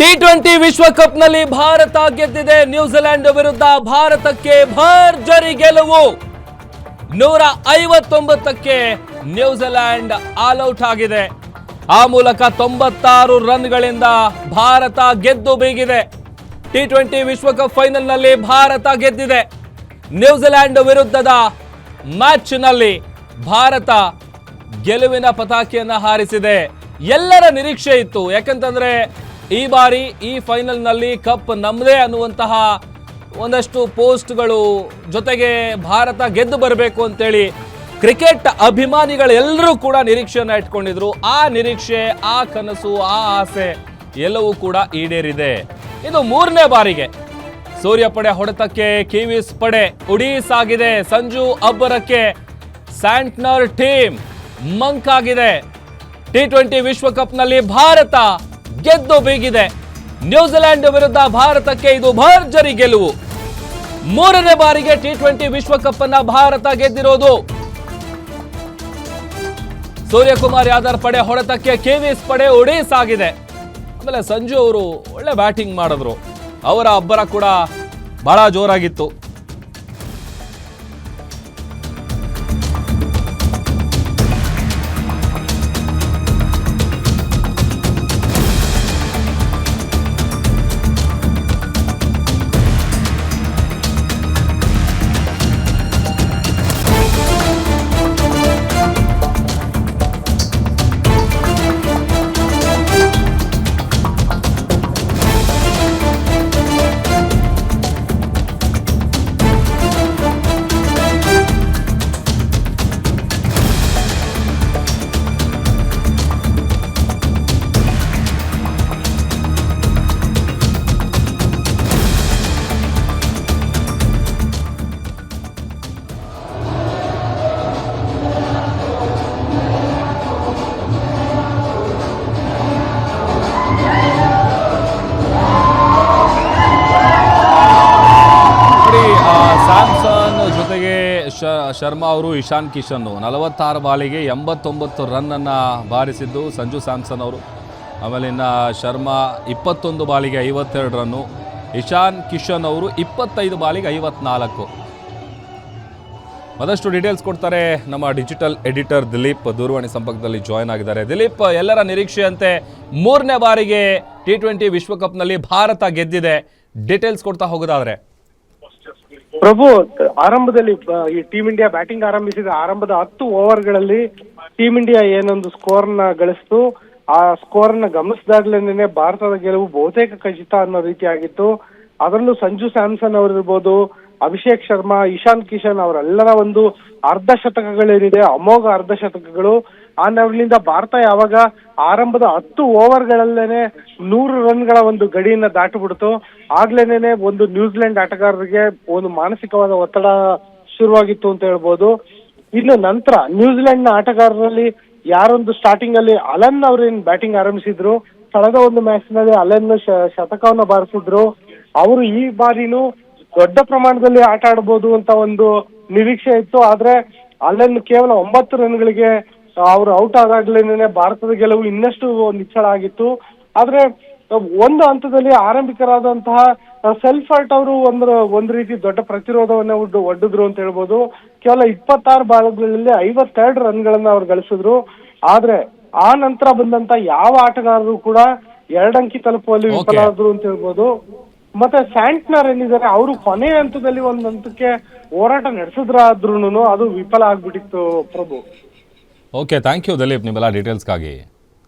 T20 ವಿಶ್ವಕಪ್ನಲ್ಲಿ ಭಾರತ ಗೆದ್ದಿದೆ. New Zealand ವಿರುದ್ಧ ಭಾರತಕ್ಕೆ ಭರ್ಜರಿ ಗೆಲುವು. 159ಕ್ಕೆ ನ್ಯೂಜಿಲೆಂಡ್ ಆಲ್ಔಟ್ ಆಗಿದೆ. ಆ ಮೂಲಕ 96 ರನ್ಗಳಿಂದ ಭಾರತ ಗೆದ್ದು ಬೀಗಿದೆ. ಟಿ20 ವಿಶ್ವಕಪ್ ಫೈನಲ್ನಲ್ಲಿ ಭಾರತ ಗೆದ್ದಿದೆ. ನ್ಯೂಜಿಲೆಂಡ್ ವಿರುದ್ಧದ ಮ್ಯಾಚ್ನಲ್ಲಿ ಭಾರತ ಗೆಲುವಿನ ಪತಾಕೆಯನ್ನು ಹಾರಿಸಿದೆ. ಎಲ್ಲರ ನಿರೀಕ್ಷೆ ಇತ್ತು, ಯಾಕಂತಂದ್ರೆ ಈ ಬಾರಿ ಈ ಫೈನಲ್ನಲ್ಲಿ ಕಪ್ ನಮ್ಮದೇ ಅನ್ನುವಂತಹ ಒಂದಷ್ಟು ಪೋಸ್ಟ್ಗಳು, ಜೊತೆಗೆ ಭಾರತ ಗೆದ್ದು ಬರಬೇಕು ಅಂತೇಳಿ ಕ್ರಿಕೆಟ್ ಅಭಿಮಾನಿಗಳೆಲ್ಲರೂ ಕೂಡ ನಿರೀಕ್ಷೆಯನ್ನು ಇಟ್ಕೊಂಡಿದ್ರು. ಆ ನಿರೀಕ್ಷೆ, ಆ ಕನಸು, ಆ ಆಸೆ ಎಲ್ಲವೂ ಕೂಡ ಈಡೇರಿದೆ. ಇದು 3ನೇ ಬಾರಿಗೆ ಸೂರ್ಯ ಪಡೆ ಹೊಡೆತಕ್ಕೆ ಕಿವೀಸ್ ಪಡೆ ಉಡೀಸ್ ಆಗಿದೆ. ಸಂಜು ಅಬ್ಬರಕ್ಕೆ ಸ್ಯಾಂಟ್ನರ್ ಟೀಮ್ ಮಂಕ್ ಆಗಿದೆ. ಟಿ20 ವಿಶ್ವಕಪ್ನಲ್ಲಿ ಭಾರತ ಗೆದ್ದು ಬೀಗಿದೆ. ನ್ಯೂಜಿಲೆಂಡ್ ವಿರುದ್ಧ ಭಾರತಕ್ಕೆ ಇದು ಭರ್ಜರಿ ಗೆಲುವು. 3ನೇ ಬಾರಿಗೆ ಟಿ20 ವಿಶ್ವಕಪ್ ಅನ್ನ ಭಾರತ ಗೆದ್ದಿರೋದು. ಸೂರ್ಯಕುಮಾರ್ ಯಾದವ್ ಪಡೆ ಹೊಡೆತಕ್ಕೆ ಕಿವೀಸ್ ಪಡೆ ಉಡೀಸ್ ಆಗಿದೆ. ಆಮೇಲೆ ಸಂಜು ಅವರು ಒಳ್ಳೆ ಬ್ಯಾಟಿಂಗ್ ಮಾಡಿದ್ರು. ಅವರ ಅಬ್ಬರ ಕೂಡ ಬಹಳ ಜೋರಾಗಿತ್ತು. ಸ್ಯಾಮ್ಸನ್ ಜೊತೆಗೆ ಶರ್ಮಾ ಅವರು, ಇಶಾನ್ ಕಿಶನ್ 46 ಬಾಲಿಗೆ 89 ರನ್ ಅನ್ನ ಬಾರಿಸಿದ್ದು ಸಂಜು ಸ್ಯಾಮ್ಸನ್ ಅವರು. ಆಮೇಲೆ ಇನ್ನು ಶರ್ಮಾ 21 ಬಾಲಿಗೆ 52 ರನ್ನು, ಇಶಾನ್ ಕಿಶನ್ ಅವರು 25 ಬಾಲಿಗೆ 54. ಮತ್ತಷ್ಟು ಡೀಟೇಲ್ಸ್ ಕೊಡ್ತಾರೆ ನಮ್ಮ ಡಿಜಿಟಲ್ ಎಡಿಟರ್ ದಿಲೀಪ್, ದೂರವಾಣಿ ಸಂಪರ್ಕದಲ್ಲಿ ಜಾಯ್ನ್ ಆಗಿದ್ದಾರೆ. ದಿಲೀಪ್, ಎಲ್ಲರ ನಿರೀಕ್ಷೆಯಂತೆ 3ನೇ ಬಾರಿಗೆ ಟಿ20 ವಿಶ್ವಕಪ್ನಲ್ಲಿ ಭಾರತ ಗೆದ್ದಿದೆ. ಡೀಟೇಲ್ಸ್ ಕೊಡ್ತಾ ಹೋಗೋದಾದ್ರೆ ಪ್ರಭು, ಆರಂಭದಲ್ಲಿ ಈ ಟೀಮ್ ಇಂಡಿಯಾ ಬ್ಯಾಟಿಂಗ್ ಆರಂಭಿಸಿದ ಆರಂಭದ 10 ಓವರ್ಗಳಲ್ಲಿ ಟೀಮ್ ಇಂಡಿಯಾ ಏನೊಂದು ಸ್ಕೋರ್ ನ ಗಳಿಸ್ತು. ಆ ಸ್ಕೋರ್ ನ ಗಮನಿಸಿದಾಗ್ಲೇನೆ ಭಾರತದ ಗೆಲುವು ಬಹುತೇಕ ಖಚಿತ ಅನ್ನೋ ರೀತಿ ಆಗಿತ್ತು. ಅದರಲ್ಲೂ ಸಂಜು ಸ್ಯಾಮ್ಸನ್ ಅವರಿರ್ಬೋದು, ಅಭಿಷೇಕ್ ಶರ್ಮಾ, ಇಶಾನ್ ಕಿಶನ್ ಅವರೆಲ್ಲರ ಒಂದು ಅರ್ಧ ಶತಕಗಳೇನಿದೆ, ಅಮೋಘ ಅರ್ಧ ಶತಕಗಳು. ಆ ನೆರಳಿನಿಂದ ಭಾರತ ಯಾವಾಗ ಆರಂಭದ 10 ಓವರ್ಗಳಲ್ಲೇನೆ 100 ರನ್ಗಳ ಒಂದು ಗಡಿಯನ್ನ ದಾಟಿಬಿಡ್ತು, ಆಗ್ಲೇನೆ ಒಂದು ನ್ಯೂಜಿಲೆಂಡ್ ಆಟಗಾರರಿಗೆ ಒಂದು ಮಾನಸಿಕವಾದ ಒತ್ತಡ ಶುರುವಾಗಿತ್ತು ಅಂತ ಹೇಳ್ಬೋದು. ಇನ್ನು ನಂತರ ನ್ಯೂಜಿಲೆಂಡ್ ನ ಆಟಗಾರರಲ್ಲಿ ಯಾರೊಂದು ಸ್ಟಾರ್ಟಿಂಗ್ ಅಲ್ಲಿ ಅಲನ್ ಅವ್ರೇನ್ ಬ್ಯಾಟಿಂಗ್ ಆರಂಭಿಸಿದ್ರು, ಕಳೆದ ಒಂದು ಮ್ಯಾಚ್ ನಲ್ಲಿ ಅಲನ್ ಶತಕವನ್ನ ಬಾರಿಸಿದ್ರು. ಅವರು ಈ ಬಾರಿನೂ ದೊಡ್ಡ ಪ್ರಮಾಣದಲ್ಲಿ ಆಟ ಆಡಬಹುದು ಅಂತ ಒಂದು ನಿರೀಕ್ಷೆ ಇತ್ತು. ಆದ್ರೆ ಅಲನ್ ಕೇವಲ 9 ರನ್ಗಳಿಗೆ ಅವರು ಔಟ್ ಆದಾಗ್ಲೇನೆ ಭಾರತದ ಗೆಲುವು ಇನ್ನಷ್ಟು ನಿಚ್ಚಳ ಆಗಿತ್ತು. ಆದ್ರೆ ಒಂದು ಹಂತದಲ್ಲಿ ಆರಂಭಿಕರಾದಂತಹ ಸೆಲ್ಫ್ ಹರ್ಟ್ ಅವರು ಒಂದು ರೀತಿ ದೊಡ್ಡ ಪ್ರತಿರೋಧವನ್ನ ಒಡ್ಡಿದ್ರು ಅಂತ ಹೇಳ್ಬೋದು. ಕೇವಲ 26 ಬಾಲ್ಗಳಲ್ಲಿ 52 ರನ್ಗಳನ್ನ ಅವ್ರು ಗಳಿಸಿದ್ರು. ಆದ್ರೆ ಆ ನಂತರ ಬಂದಂತ ಯಾವ ಆಟಗಾರರು ಕೂಡ 2 ಅಂಕಿ ತಲುಪುವಲ್ಲಿ ವಿಫಲರಾದ್ರು ಅಂತ ಹೇಳ್ಬೋದು. ಮತ್ತೆ ಸ್ಯಾಂಟ್ನರ್ ಏನಿದ್ದಾರೆ, ಅವರು ಕೊನೆ ಹಂತದಲ್ಲಿ ಒಂದು ಹಂತಕ್ಕೆ ಹೋರಾಟ ನಡೆಸಿದ್ರಾದ್ರೂ ಅದು ವಿಫಲ ಆಗ್ಬಿಟ್ಟಿತ್ತು ಪ್ರಭು. ಓಕೆ, ಥ್ಯಾಂಕ್ ಯು ದಿಲೀಪ್ ನಿಮ್ಮೆಲ್ಲ ಡೀಟೇಲ್ಸ್ಗಾಗಿ.